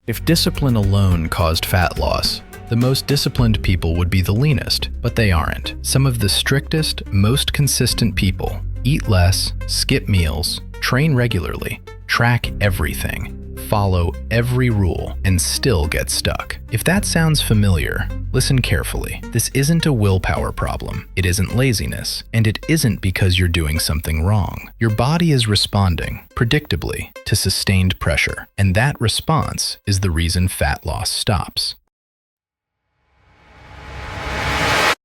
If discipline alone caused fat loss, the most disciplined people would be the leanest, but they aren't. Some of the strictest, most consistent people eat less, skip meals, train regularly, track everything, follow every rule, and still get stuck. If that sounds familiar, listen carefully. This isn't a willpower problem. It isn't laziness, and it isn't because you're doing something wrong. Your body is responding, predictably, to sustained pressure, and that response is the reason fat loss stops.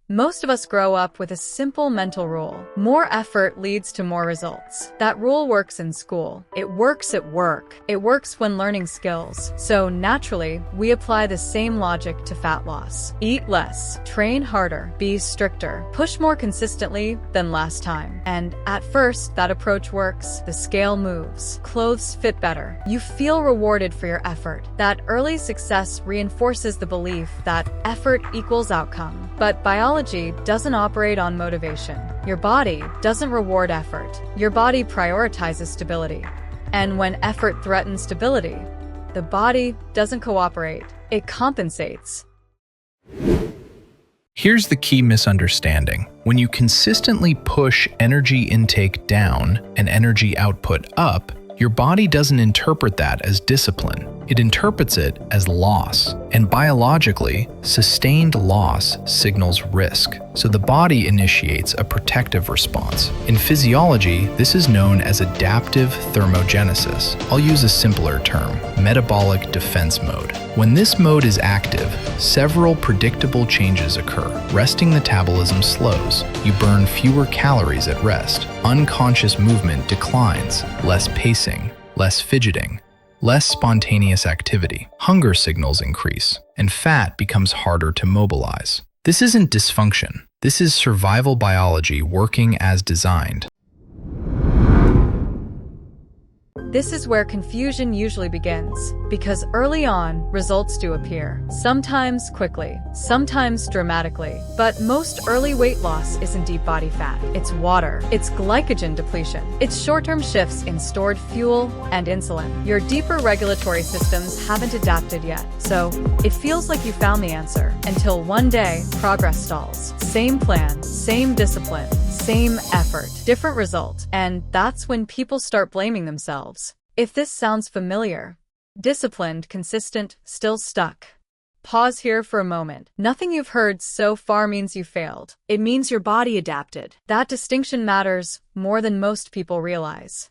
Most of us grow up with a simple mental rule. More effort leads to more results. That rule works in school. It works at work. It works when learning skills. So naturally, we apply the same logic to fat loss. Eat less, train harder, be stricter, push more consistently than last time. And at first, that approach works. The scale moves. Clothes fit better. You feel rewarded for your effort. That early success reinforces the belief that effort equals outcome. But biology doesn't operate on motivation. Your body doesn't reward effort. Your body prioritizes stability. And when effort threatens stability, the body doesn't cooperate. It compensates. Here's the key misunderstanding. When you consistently push energy intake down and energy output up, your body doesn't interpret that as discipline. It interprets it as loss. And biologically, sustained loss signals risk. So the body initiates a protective response. In physiology, this is known as adaptive thermogenesis. I'll use a simpler term, metabolic defense mode. When this mode is active, several predictable changes occur. Resting metabolism slows. You burn fewer calories at rest. Unconscious movement declines. Less pacing, less fidgeting, less spontaneous activity. Hunger signals increase, and fat becomes harder to mobilize. This isn't dysfunction. This is survival biology working as designed. This is where confusion usually begins, because early on, results do appear. Sometimes quickly, sometimes dramatically. But most early weight loss isn't deep body fat. It's water. It's glycogen depletion. It's short-term shifts in stored fuel and insulin. Your deeper regulatory systems haven't adapted yet. So it feels like you found the answer, until one day, progress stalls. Same plan, same discipline, same effort, different result. And that's when people start blaming themselves. If this sounds familiar, disciplined, consistent, still stuck. Pause here for a moment. Nothing you've heard so far means you failed. It means your body adapted. That distinction matters more than most people realize.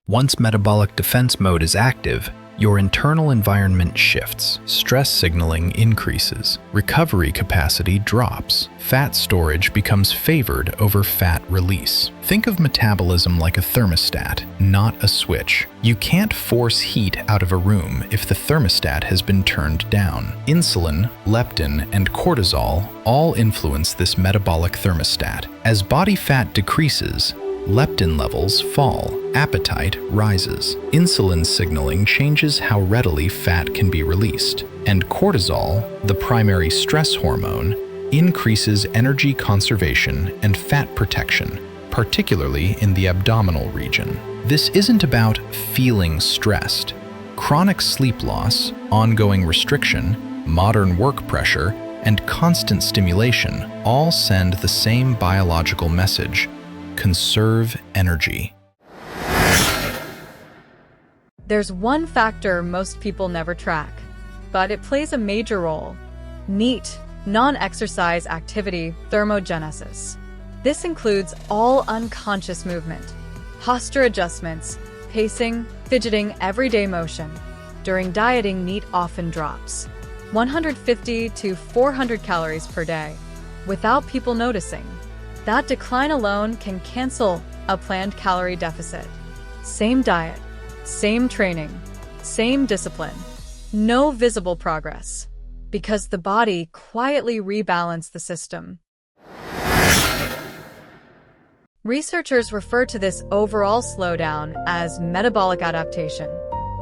Once metabolic defense mode is active, your internal environment shifts. Stress signaling increases. Recovery capacity drops. Fat storage becomes favored over fat release. Think of metabolism like a thermostat, not a switch. You can't force heat out of a room if the thermostat has been turned down. Insulin, leptin, and cortisol all influence this metabolic thermostat. As body fat decreases, leptin levels fall, appetite rises, insulin signaling changes how readily fat can be released, and cortisol, the primary stress hormone, increases energy conservation and fat protection, particularly in the abdominal region. This isn't about feeling stressed. Chronic sleep loss, ongoing restriction, modern work pressure, and constant stimulation all send the same biological message: conserve energy. There's one factor most people never track, but it plays a major role. NEAT, non-exercise activity thermogenesis. This includes all unconscious movement, posture adjustments, pacing, fidgeting, everyday motion. During dieting, NEAT often drops 150 to 400 calories per day, without people noticing. That decline alone can cancel a planned calorie deficit. Same diet, same training, same discipline, no visible progress, because the body quietly rebalanced the system. Researchers refer to this overall slowdown as metabolic adaptation,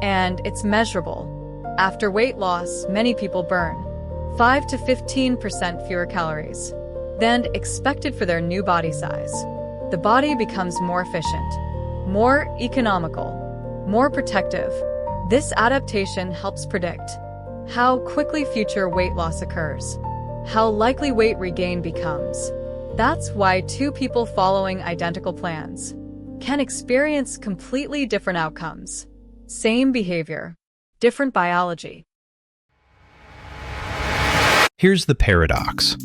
and it's measurable. After weight loss, many people burn 5 to 15% fewer calories than expected for their new body size. The body becomes more efficient. more economical, more protective. This adaptation helps predict how quickly future weight loss occurs, how likely weight regain becomes. That's why two people following identical plans can experience completely different outcomes. Same behavior, different biology. Here's the paradox.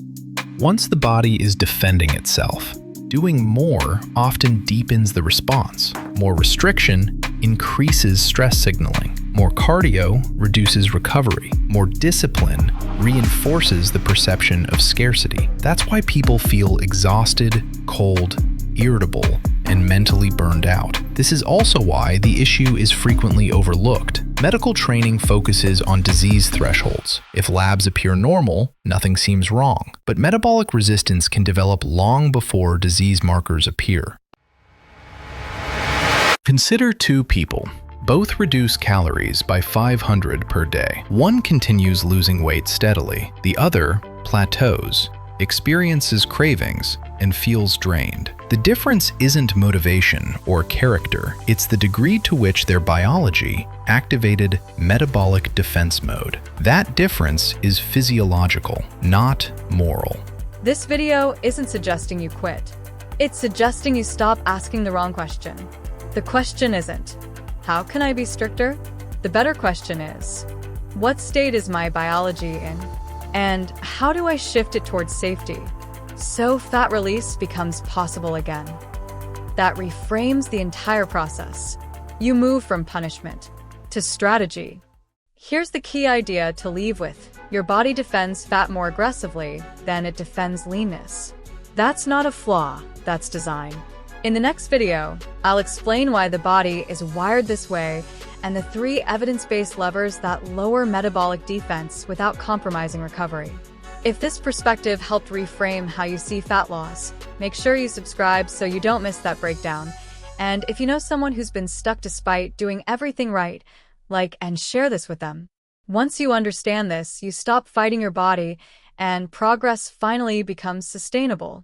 Once the body is defending itself, doing more often deepens the response. More restriction increases stress signaling. More cardio reduces recovery. More discipline reinforces the perception of scarcity. That's why people feel exhausted, cold, irritable, and mentally burned out. This is also why the issue is frequently overlooked. Medical training focuses on disease thresholds. If labs appear normal, nothing seems wrong. But metabolic resistance can develop long before disease markers appear. Consider two people. Both reduce calories by 500 per day. One continues losing weight steadily. The other plateaus, experiences cravings, and feels drained. The difference isn't motivation or character, it's the degree to which their biology activated metabolic defense mode. That difference is physiological, not moral. This video isn't suggesting you quit. It's suggesting you stop asking the wrong question. The question isn't, how can I be stricter? The better question is, what state is my biology in? And how do I shift it towards safety so fat release becomes possible again? That reframes the entire process. You move from punishment to strategy. Here's the key idea to leave with. Your body defends fat more aggressively than it defends leanness. That's not a flaw, that's design. In the next video, I'll explain why the body is wired this way and the 3 evidence-based levers that lower metabolic defense without compromising recovery. If this perspective helped reframe how you see fat loss, make sure you subscribe so you don't miss that breakdown. And if you know someone who's been stuck despite doing everything right, like and share this with them. Once you understand this, you stop fighting your body and progress finally becomes sustainable.